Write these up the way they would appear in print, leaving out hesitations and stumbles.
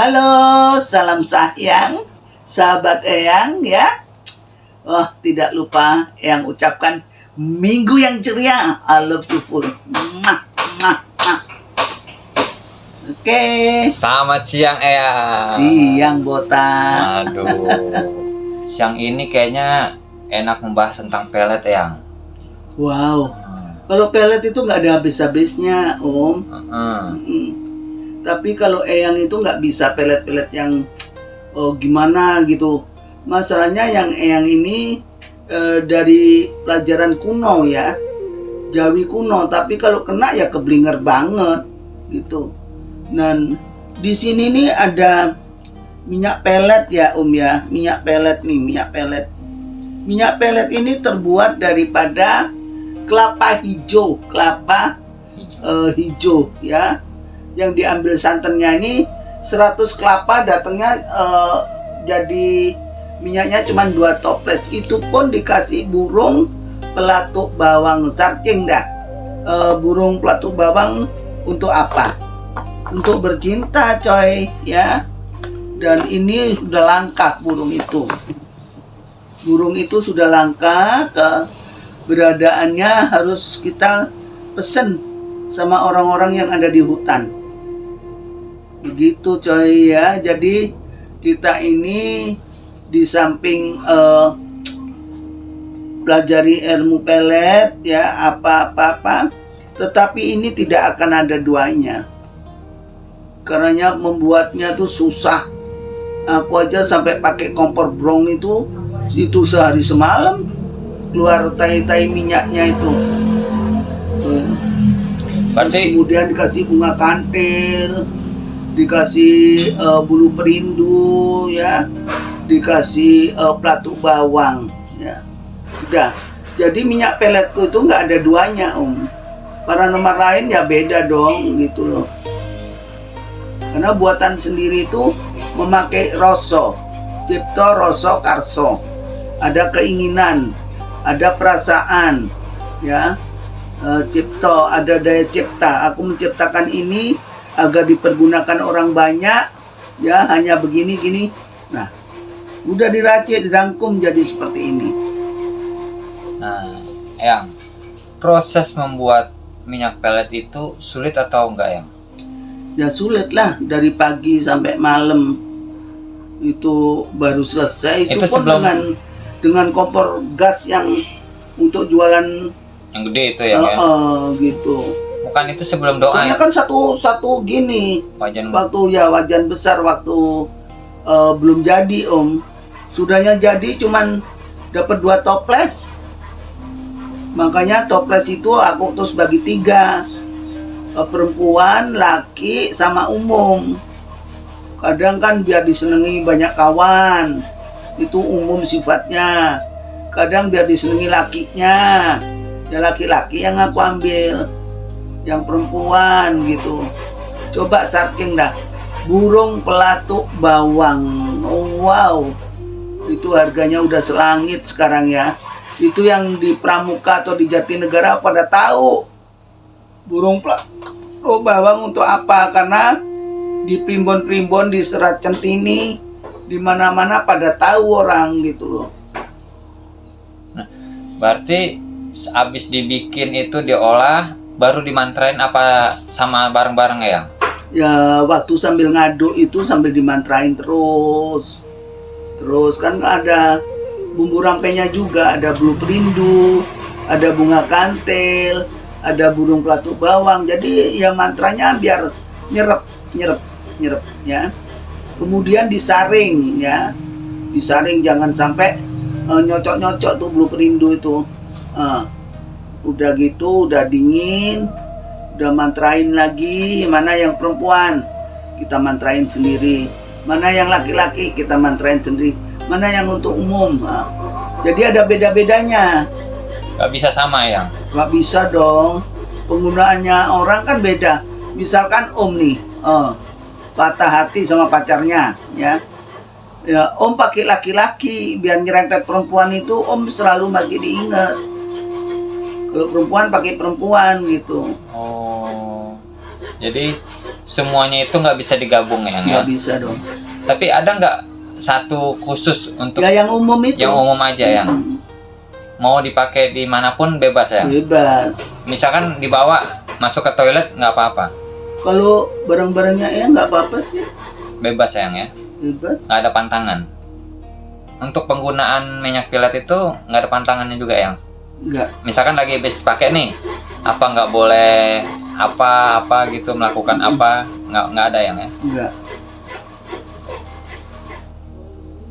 Halo, salam sayang, sahabat Eyang ya. Oh, tidak lupa Eyang ucapkan minggu yang ceria. I love you full. Mwah, mwah, mwah. Oke. Selamat siang Eyang. Siang botak. Aduh, siang ini kayaknya enak membahas tentang pelet Eyang. Wow. Kalau pelet itu nggak ada habis-habisnya, Om. Tapi kalau Eyang itu nggak bisa pelet-pelet yang gimana gitu. Masalahnya yang Eyang ini dari pelajaran kuno ya, Jawi kuno. Tapi kalau kena ya keblinger banget gitu. Dan di sini nih ada minyak pelet ya Om ya, minyak pelet nih, minyak pelet. Minyak pelet ini terbuat daripada kelapa hijau, hijau ya. Yang diambil santannya ini 100 kelapa, datangnya jadi minyaknya cuma 2 toples. Itu pun dikasih burung pelatuk bawang, saking dah. Burung pelatuk bawang untuk apa? Untuk bercinta coy ya. Dan ini sudah langka burung itu. Burung itu sudah langka, keberadaannya harus kita pesen sama orang-orang yang ada di hutan. Begitu coy ya. Jadi kita ini di samping pelajari ilmu pelet ya, apa-apa, tetapi ini tidak akan ada duanya. Karena membuatnya tuh susah. Aku aja sampai pakai kompor brong itu sehari semalam keluar tai-tai minyaknya itu. Berarti kemudian dikasih bunga kantil, dikasih bulu perindu ya, dikasih pelatuk bawang ya. Udah. Jadi minyak peletku itu nggak ada duanya Om. Para nomor lain ya beda dong gitu loh. Karena buatan sendiri itu memakai rasa, cipta rasa karso. Ada keinginan, ada perasaan ya. Cipta, ada daya cipta. Aku menciptakan ini agar dipergunakan orang banyak ya, hanya begini gini. Nah, udah diracik, dirangkum jadi seperti ini. Nah, Eyang, proses membuat minyak pelet itu sulit atau enggak Eyang? Ya sulit lah, dari pagi sampai malam itu baru selesai. Itu pun sebelum dengan kompor gas yang untuk jualan yang gede itu ya, gitu. Bukan itu sebelum doa. Soalnya kan satu gini. Wajan. Waktu ya wajan besar waktu belum jadi Om. Sudahnya jadi cuman dapat 2 toples. Makanya toples itu aku terus bagi 3. Perempuan, laki, sama umum. Kadang kan biar disenangi banyak kawan. Itu umum sifatnya. Kadang biar disenangi lakinya. Ya laki-laki yang aku ambil, yang perempuan gitu. Coba searching dah, burung pelatuk bawang. Oh, wow, itu harganya udah selangit sekarang ya. Itu yang di Pramuka atau di Jatinegara pada tahu burung pelatuk bawang untuk apa. Karena di primbon-primbon, di Serat Centini, di mana-mana pada tahu orang gitu loh. Nah, berarti habis dibikin itu diolah baru dimantrain apa sama bareng-bareng ya? Ya waktu sambil ngaduk itu sambil dimantrain terus kan ada bumbu rampenya juga, ada bulu perindu, ada bunga kantil, ada burung pelatuk bawang. Jadi ya mantranya biar nyerep ya. Kemudian disaring ya, disaring jangan sampai nyocok tuh bulu perindu itu. Udah gitu, udah dingin, udah mantrain lagi. Mana yang perempuan kita mantrain sendiri, mana yang laki-laki kita mantrain sendiri, mana yang untuk umum. Jadi ada beda-bedanya. Gak bisa sama ya? Gak bisa dong, penggunaannya orang kan beda. Misalkan Om nih patah hati sama pacarnya ya, Om pakai laki-laki biar nyerempet perempuan itu Om selalu masih diingat. Kalau perempuan pakai perempuan gitu. Oh, jadi semuanya itu nggak bisa digabung ya, Yang? Ya? Nggak bisa dong. Tapi ada nggak satu khusus untuk Ya yang umum itu. yang umum aja, Yang? Mau dipakai dimanapun bebas ya? Bebas. Misalkan dibawa masuk ke toilet nggak apa-apa? Kalau barang-barangnya ya nggak apa-apa sih. Bebas ya, Yang? Ya? Bebas. Nggak ada pantangan. Untuk penggunaan minyak pelet itu nggak ada pantangannya juga, Yang? Nggak. Misalkan lagi habis pakai nih, apa nggak boleh apa gitu melakukan apa, nggak ada, Yang? Ya? Nggak.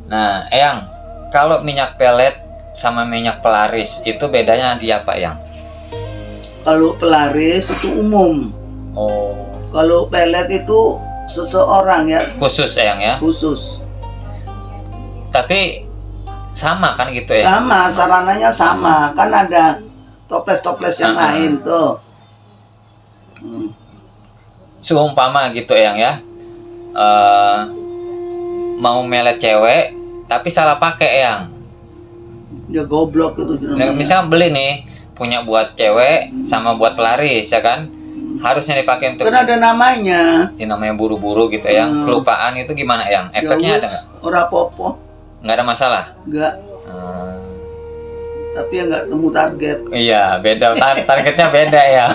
Nah, Yang, kalau minyak pelet sama minyak pelaris itu bedanya di apa, Yang? Kalau pelaris itu umum. Oh, Kalau pelet itu seseorang ya khusus, Yang ya? khusus. Tapi sama kan gitu ya? Sama, sarananya sama. Kan ada toples-toples yang lain tuh. Seumpama gitu, Yang ya? Mau melet cewek tapi salah pakai, Yang. Dia goblok itu. Nah, misalnya beli nih, punya buat cewek sama buat pelaris ya kan, harusnya dipakai untuk Kan ada namanya. yang namanya buru-buru gitu, Yang. Kelupaan itu gimana, Yang? Efeknya ada nggak? Ora popo. Nggak ada masalah? Nggak. Tapi ya nggak temu target. Iya, beda. Targetnya beda, ya.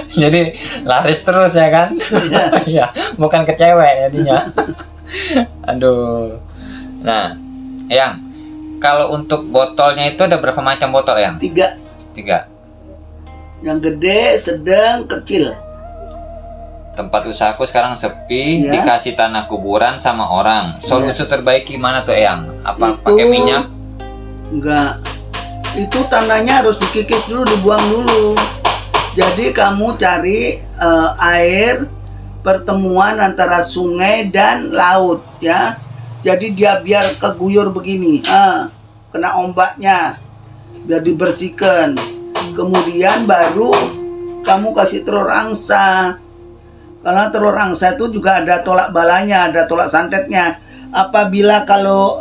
Jadi laris terus ya kan? Iya, bukan ke cewek jadinya. Aduh. Nah, Yang, kalau untuk botolnya itu ada berapa macam botol, Yang? 3. 3. Yang gede, sedang, kecil. Tempat usahaku sekarang sepi, Ya. dikasih tanah kuburan sama orang. Solusi terbaik gimana tuh, Yang? Apa Itu- pakai minyak? Enggak. Itu tanahnya harus dikikis dulu, dibuang dulu. Jadi kamu cari air pertemuan antara sungai dan laut ya. Jadi dia biar keguyur begini, kena ombaknya, biar dibersihkan. Kemudian baru kamu kasih telur angsa. Karena telur angsa itu juga ada tolak balanya, ada tolak santetnya. Apabila kalau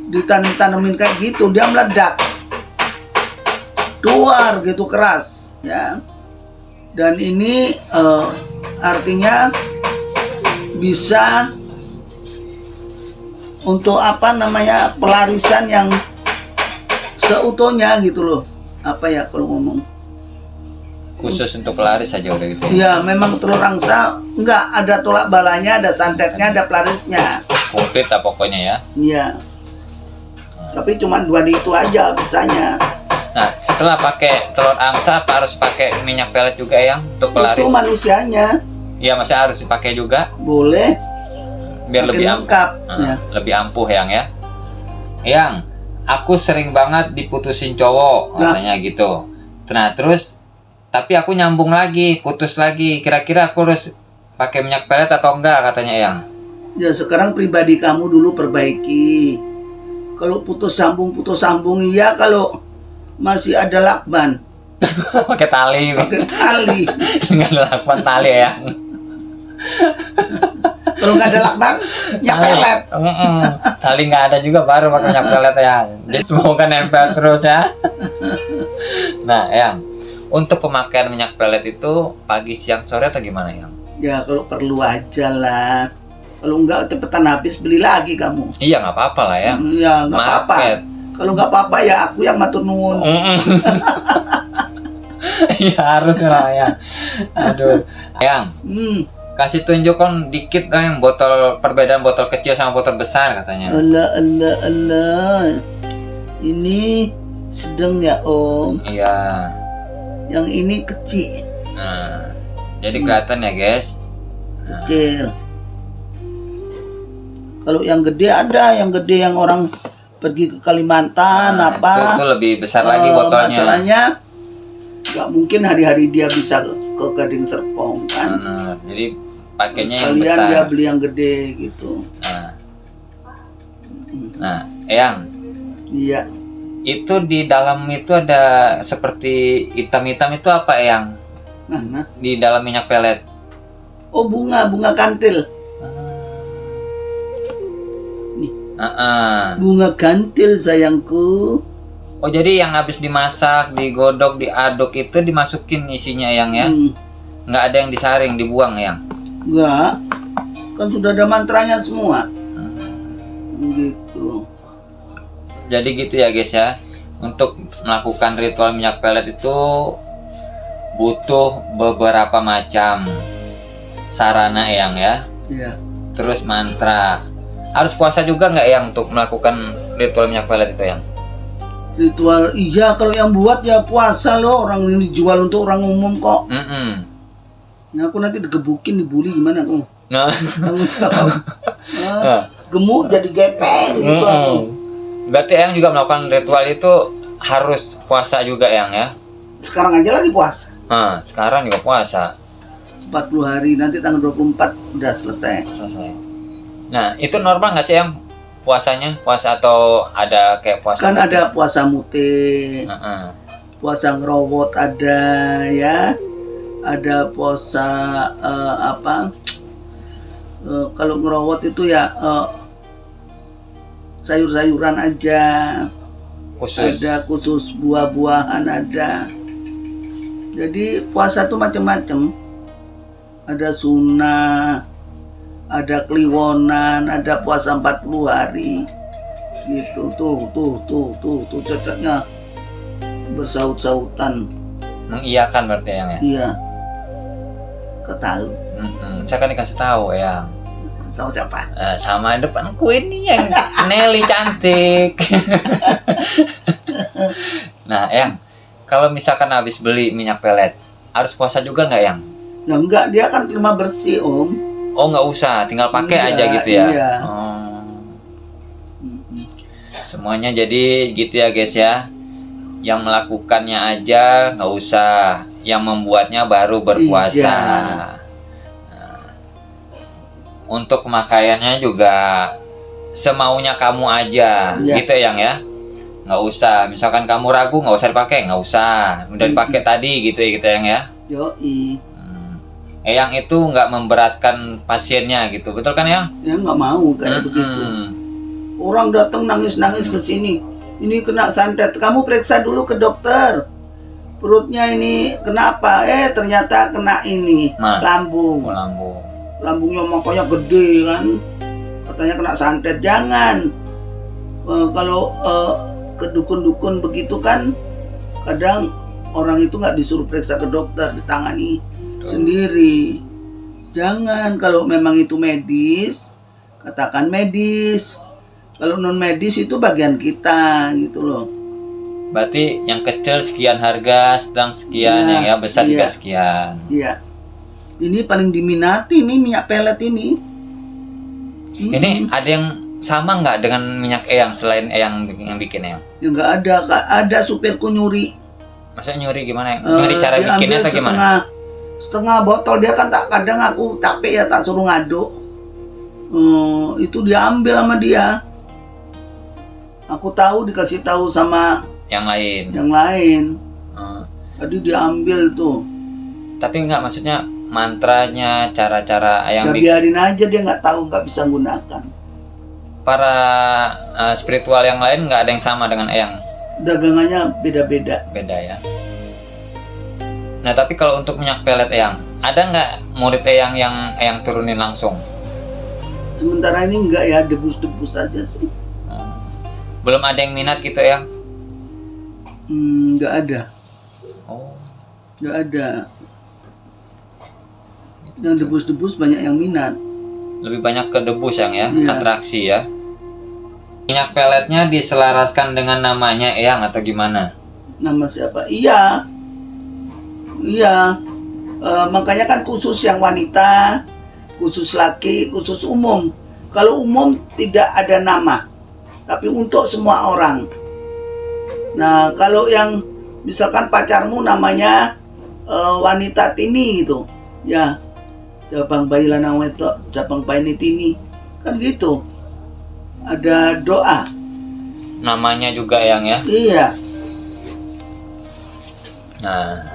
ditanemin kayak gitu, dia meledak, keluar gitu keras, ya. Dan ini artinya bisa untuk apa namanya pelarisan yang seutuhnya gitu loh. Apa ya kalau ngomong? Khusus untuk pelaris aja udah gitu. Ya memang telur angsa enggak ada tolak balanya, ada santetnya, ada pelarisnya. Komplit lah pokoknya ya. Iya. Tapi cuma 2 itu aja bisanya. Nah, setelah pakai telur angsa, apa harus pakai minyak pelet juga, Yang, untuk pelaris? Itu manusianya Iya, masih harus dipakai juga boleh biar makin lebih lengkap. Ya. lebih ampuh, Yang ya. Yang, aku sering banget diputusin cowok, Nah. katanya gitu. Nah, terus tapi aku nyambung lagi, putus lagi. Kira-kira aku harus pakai minyak pelet atau enggak, katanya, Yang? Ya sekarang pribadi kamu dulu perbaiki. Kalau putus sambung iya, kalau masih ada lakban Pakai tali. pakai tali. Nggak ada lakban tali, Yang. Kalau nggak ada lakban, ya pelet. Tali nggak ada juga baru pakai minyak pelet, Yang. Jadi semoga nempel terus ya. Nah, Yang, untuk pemakaian minyak pelet itu pagi, siang, sore atau gimana, Yang? Ya kalau perlu aja lah. Kalau nggak cepetan habis, beli lagi kamu. Iya, nggak apa-apa lah ya. Ya nggak apa-apa. Market. Kalau nggak apa-apa ya aku yang matur nuwun. Iya, harus lah ya. Aduh, Yang, kasih tunjukkan dikit lah yang botol, perbedaan botol kecil sama botol besar katanya. Allah. Ini sedang ya Om. Iya. Yang ini kecil. Nah, jadi kelihatan ya, guys. Kecil. Kalau yang gede ada, yang gede yang orang pergi ke Kalimantan Nah, apa? itu lebih besar lagi botolnya. Masalahnya nggak mungkin hari-hari dia bisa ke Gading Serpong kan. Nah, jadi pakainya yang Sekalian besar. dia beli yang gede gitu. Nah, Yang, Iya. itu di dalam itu ada seperti hitam-hitam itu apa, Yang? Mana? Di dalam minyak pelet. Oh bunga kantil. Bunga kantil sayangku. Oh, jadi yang habis dimasak, digodok, diaduk itu dimasukin isinya, Yang ya? Nggak ada yang disaring, dibuang Eyang? Enggak. Kan sudah ada mantranya semua. Gitu. Jadi gitu ya guys ya. Untuk melakukan ritual minyak pelet itu butuh beberapa macam sarana Eyang ya. Iya. Terus mantra. Harus puasa juga nggak Eyang untuk melakukan ritual minyak pelet itu Eyang? Ritual, iya kalau yang buat ya puasa loh. Orang ini dijual untuk orang umum kok. Nah, aku nanti digebukin, dibully gimana aku? Nah, Tanggung jawab. Gemuk jadi gepeng gitu aku. berarti Eyang juga melakukan ritual itu harus puasa juga Eyang ya? Sekarang aja lagi puasa. Nah, sekarang juga puasa. 40 hari, nanti tanggal 24 udah selesai. Nah, itu normal nggak sih Eyang puasanya? Puasa atau ada kayak puasa? Kan ada puasa mute, puasa ngerowot ada ya. Ada puasa kalau ngerowot itu ya sayur-sayuran aja. Khusus. Ada khusus buah-buahan ada. Jadi puasa tuh macam-macam. Ada sunnah, ada kliwonan, ada puasa 40 hari. Gitu tuh cocoknya bersaut-sautan. Mengiyakan berarti Eyang ya? Iya. Kau tahu Saya kan dikasih tahu Eyang. sama siapa? Sama depanku ini yang Nelly cantik. Nah Eyang, kalau misalkan habis beli minyak pelet, harus puasa juga nggak Eyang? Ya enggak, dia kan terima bersih Om. Oh nggak usah, tinggal pakai Iya, aja gitu ya? iya. Oh. Semuanya jadi gitu ya guys ya. Yang melakukannya aja nggak usah, yang membuatnya baru berpuasa. Iya. Nah, untuk pemakaiannya juga semaunya kamu aja, Iya. gitu Eyang ya. Nggak usah, misalkan kamu ragu nggak usah dipakai, nggak usah, udah dipakai tadi gitu ya gitu Eyang ya. Yoi. Eyang itu nggak memberatkan pasiennya gitu, betul kan Eyang? Ya nggak mau kayak begitu. Orang datang nangis-nangis ke sini. Ini kena santet. Kamu periksa dulu ke dokter. Perutnya ini kenapa? Ternyata kena ini lambung. Lambung. Lambungnya makanya gede kan. Katanya kena santet. Jangan. Kalau ke dukun-dukun begitu kan, kadang orang itu nggak disuruh periksa ke dokter, ditangani sendiri. Jangan, kalau memang itu medis, katakan medis. Kalau non medis itu bagian kita gitu loh. Berarti yang kecil sekian harga, sedang sekian, yang ya besar juga sekian. Iya. Ini paling diminati nih minyak pelet ini. Ini ada yang sama nggak dengan minyak Eyang selain Eyang yang bikin Eyang? Ya nggak ada, ada supirku nyuri. Maksudnya nyuri gimana? Nyuri cara Dia bikinnya ambil atau gimana? Setengah botol, dia kan kadang aku capek ya tak suruh ngaduk. Itu dia ambil sama dia. Aku tahu, dikasih tahu sama Yang lain. yang lain. Tadi dia ambil tuh. Tapi nggak, maksudnya mantranya, cara-cara Eyang Ya biarin aja, dia nggak tahu, nggak bisa gunakan. Para spiritual yang lain nggak ada yang sama dengan Eyang? Dagangannya beda-beda. Beda ya. Nah tapi kalau untuk minyak pelet Eyang, ada nggak murid Eyang yang Eyang turunin langsung? Sementara ini enggak ya, debus-debus aja sih. Belum ada yang minat gitu Eyang? Enggak ada. Oh. Enggak ada. Yang debus-debus banyak yang minat. Lebih banyak ke debus yang ya, Iya. atraksi ya. Minyak peletnya diselaraskan dengan namanya Eyang atau gimana? Nama siapa? Iya. Iya. Makanya kan khusus yang wanita, khusus laki, khusus umum. Kalau umum tidak ada nama, tapi untuk semua orang. Nah, kalau yang misalkan pacarmu namanya wanita Tini gitu, ya Jabang bayi lanang wedok, Jabang bayi Tini, kan gitu. Ada doa. Namanya juga Eyang ya. Iya. Nah,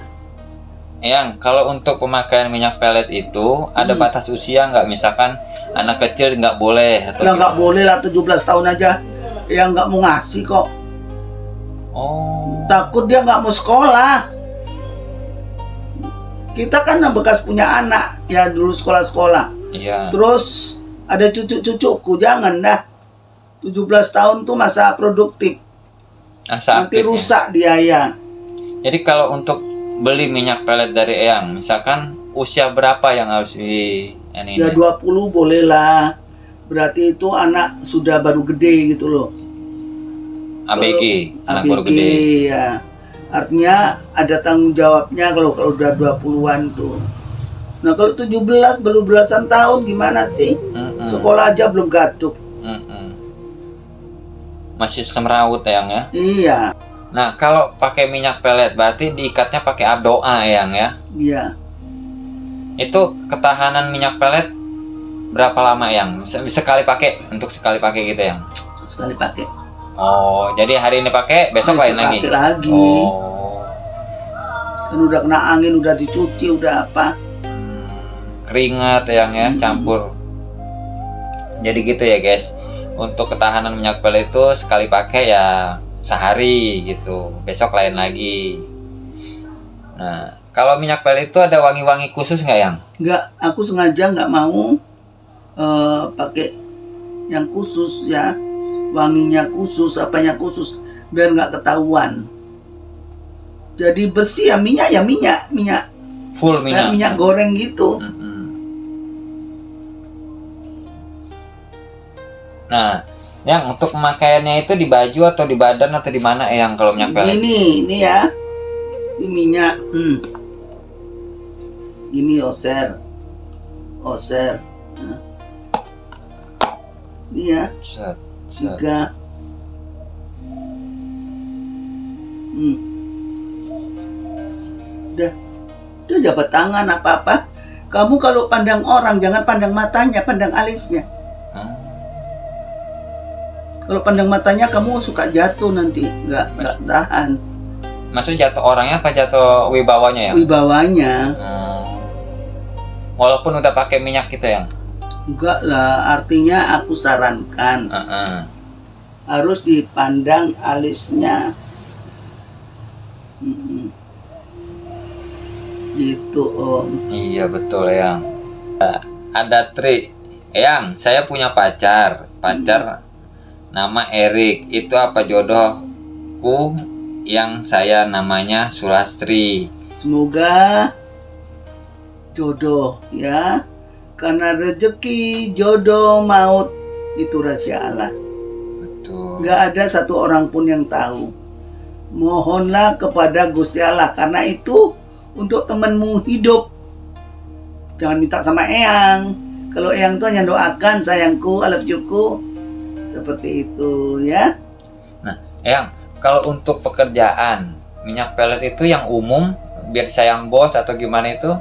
Eyang, kalau untuk pemakaian minyak pelet itu ada batas usia nggak? Misalkan anak kecil nggak boleh atau Lah nggak boleh lah, 17 tahun aja. Ya nggak mau ngasih kok. Oh. Takut dia nggak mau sekolah. Kita kan bekas punya anak ya dulu sekolah-sekolah. Iya. Terus ada cucu-cucuku, jangan dah. 17 tahun tuh masa produktif. Masa Nanti aktif, ya. rusak dia ya. Jadi kalau untuk beli minyak pelet dari Eyang, misalkan usia berapa yang harus di ini? Ya 20 boleh lah. Berarti itu anak sudah baru gede gitu loh. ABG, anak baru ABG gede. ya. Artinya ada tanggung jawabnya kalau udah 20-an tuh. Nah kalau 17 baru belasan tahun gimana sih? Mm-mm. Sekolah aja belum gatuk. Mm-mm. Masih semrawut Eyang ya. Iya, Nah kalau pakai minyak pelet berarti diikatnya pakai abdoa Eyang ya. iya. Itu ketahanan minyak pelet berapa lama Eyang? Bisa sekali pakai, untuk sekali pakai gitu Eyang? Sekali pakai. Oh, jadi hari ini pakai, besok lain lagi. Pakai lagi. Oh, Kan udah kena angin, udah dicuci, udah apa. keringat Eyang ya, campur. Jadi gitu ya guys. Untuk ketahanan minyak pelet itu sekali pakai ya sehari gitu, besok lain lagi. Nah, kalau minyak pelet itu ada wangi-wangi khusus nggak Yang? Enggak, aku sengaja nggak mau pakai yang khusus ya. Wanginya khusus, apanya khusus, biar nggak ketahuan. Jadi bersih ya minyak Full kayak minyak. minyak goreng gitu. Mm-mm. Nah, yang untuk pemakaiannya itu di baju atau di badan atau di mana Yang kalau minyak pelet? Ini ya, ini minyak. Gini oser. Nah. Ini ya, Set, set. 3. Udah jabat tangan apa-apa. Kamu kalau pandang orang jangan pandang matanya, pandang alisnya. Hmm. Kalau pandang matanya kamu suka jatuh nanti, nggak tahan Maksudnya jatuh orangnya apa jatuh wibawanya ya? wibawanya. Walaupun udah pakai minyak gitu Yang? Enggak lah, artinya aku sarankan harus dipandang alisnya. Gitu Om. Iya betul Yang. Ada trik Yang, saya punya pacar nama Erik. Itu apa jodohku yang saya namanya Sulastri? Semoga jodoh ya. Karena rezeki, jodoh, maut itu rahasia Allah. Betul. Nggak ada satu orang pun yang tahu. Mohonlah kepada Gusti Allah karena itu untuk temanmu hidup. Jangan minta sama Eyang. Kalau Eyang tuh hanya doakan, sayangku, I love you-ku. Seperti itu ya. Nah, Eyang, kalau untuk pekerjaan minyak pelet itu yang umum biar sayang bos atau gimana itu?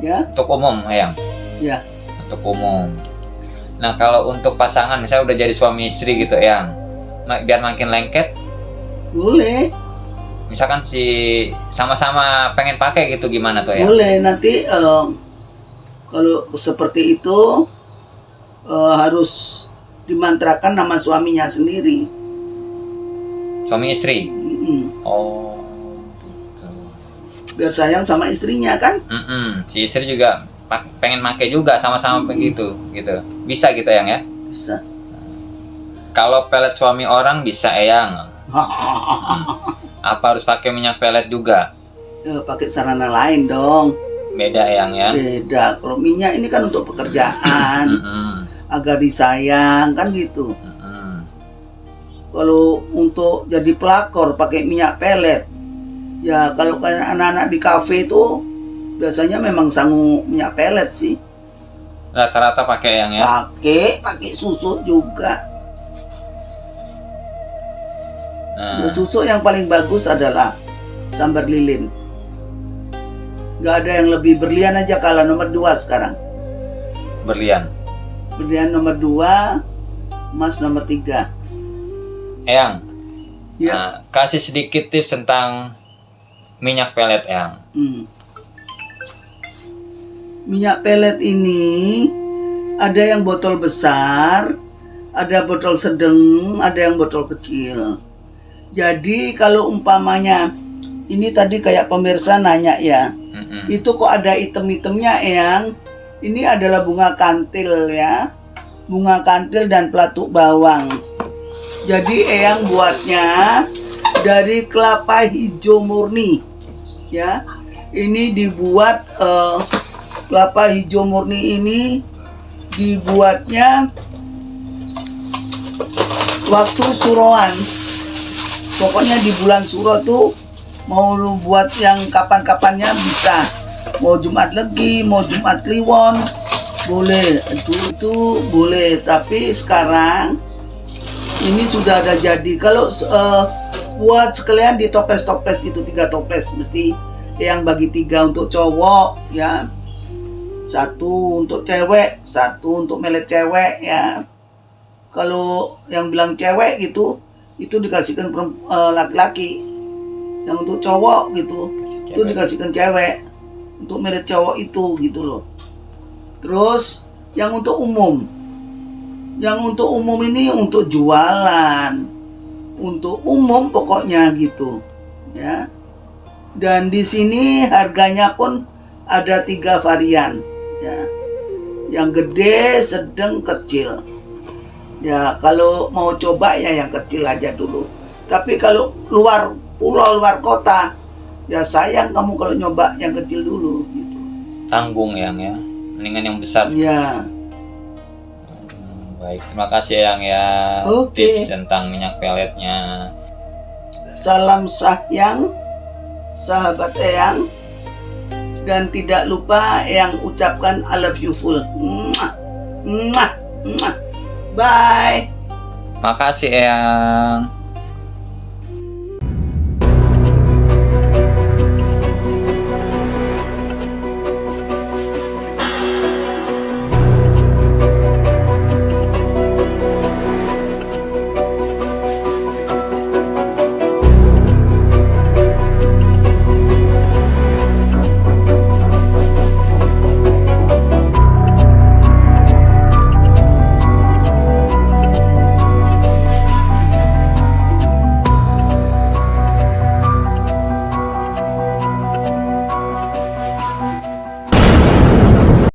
Ya. Untuk umum Eyang? Ya. Untuk umum. Nah, kalau untuk pasangan misalnya udah jadi suami istri gitu Eyang, biar makin lengket, Boleh. misalkan si sama-sama pengen pakai gitu gimana tuh Eyang? Boleh nanti kalau seperti itu harus dimantrakan nama suaminya sendiri. Suami istri? Mm-mm. Oh, gitu. Biar sayang sama istrinya kan. Si istri juga pengen pakai juga sama-sama begitu gitu. Bisa gitu Eyang ya? Bisa. Kalau pelet suami orang bisa Eyang. Apa harus pakai minyak pelet juga? Pakai sarana lain dong. Beda Eyang ya? Beda. Kalau minyak ini kan untuk pekerjaan, Mm-mm. agar disayang kan gitu. Mm-mm. Kalau untuk jadi pelakor pakai minyak pelet, ya kalau kayak anak-anak di kafe itu biasanya memang sangu minyak pelet sih. Rata-rata pakai Eyang ya? Pakai susu juga. Nah, Susu yang paling bagus adalah sambar lilin. Gak ada yang lebih berlian aja kalah nomor 2 sekarang. berlian. Berlian nomor 2, emas nomor 3. Eyang, Ya. nah, kasih sedikit tips tentang minyak pelet Eyang. Minyak pelet ini ada yang botol besar, ada botol sedang, ada yang botol kecil. Jadi kalau umpamanya Ini tadi kayak pemirsa nanya ya, Mm-mm. itu kok ada item-itemnya Eyang? Ini adalah bunga kantil ya, bunga kantil dan pelatuk bawang. Jadi Eyang buatnya dari kelapa hijau murni ya. Ini dibuat kelapa hijau murni ini dibuatnya waktu suroan. Pokoknya di bulan suro tuh mau lu buat yang kapan-kapannya bisa. Mau Jumat Legi, mau Jumat Kliwon, boleh. Itu boleh. Tapi sekarang ini sudah ada jadi. Kalau buat sekalian di toples-toples gitu, 3 toples mesti yang bagi 3 untuk cowok ya. 1 untuk cewek, 1 untuk melet cewek ya. Kalau yang bilang cewek gitu, itu dikasihkan laki-laki. Yang untuk cowok gitu, itu dikasihkan cewek. Untuk melet cowok itu gitu loh. Terus yang untuk umum. Yang untuk umum ini untuk jualan. Untuk umum pokoknya gitu. Ya. Dan di sini harganya pun ada 3 varian ya. Yang gede, sedang, kecil. Ya, kalau mau coba ya yang kecil aja dulu. Tapi kalau luar pulau, luar kota, ya sayang kamu kalau nyoba yang kecil dulu gitu. Tanggung Eyang ya, mendingan yang besar. Ya. Baik, terima kasih Eyang ya. Oke. Tips tentang minyak peletnya. Salam sayang, sahabat Eyang. Dan tidak lupa Eyang ucapkan I love you full. Mwah, mwah, mwah. Bye. Makasih Eyang.